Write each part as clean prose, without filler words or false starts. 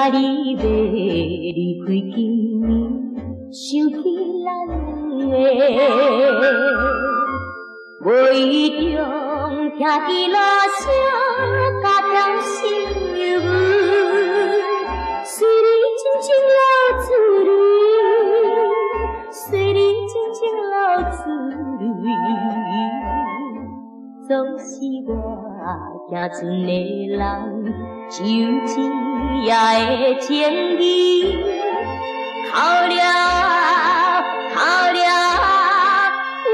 你要离开今年，想起咱两个，无意中听见路声，加点心犹豫，随你静静流珠泪，随你静静流珠泪，总是我行船的人，只有一夜的情义，哭了哭了，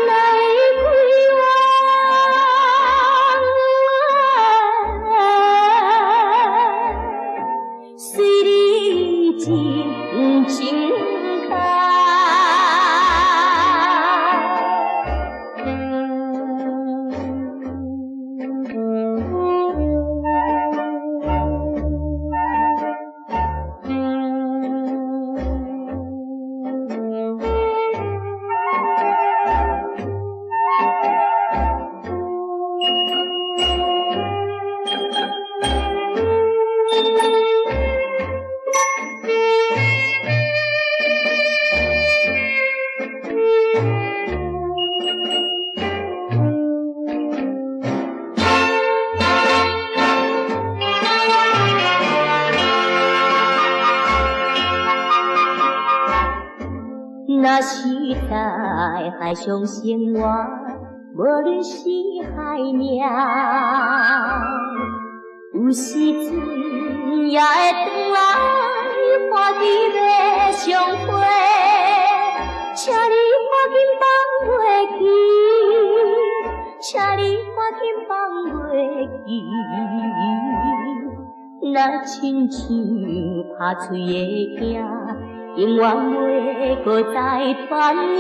来归往，随你静静看。若是在海上生活，无论是海命，有时阵也会转来看你要相会，请你赶紧放袂记，请你赶紧放袂记，若亲像拍嘴的囝，永远袂搁再团圆，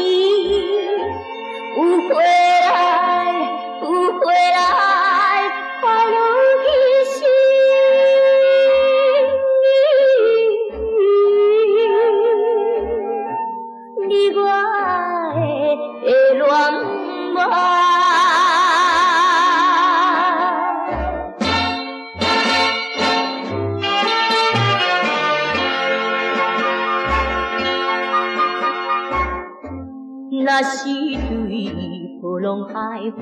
有回来，有回来，快乐一生。你我的恋慕。若是对波浪海风，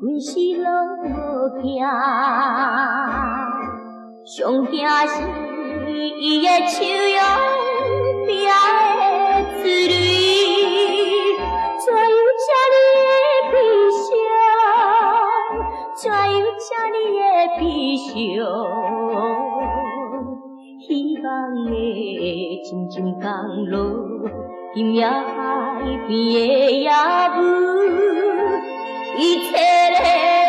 阮是拢无惊，上惊是伊的笑容边的滋味，怎样吃你的悲伤，怎样吃你的悲伤，希望的静静降落，今夜海边的夜雾，一切嘞。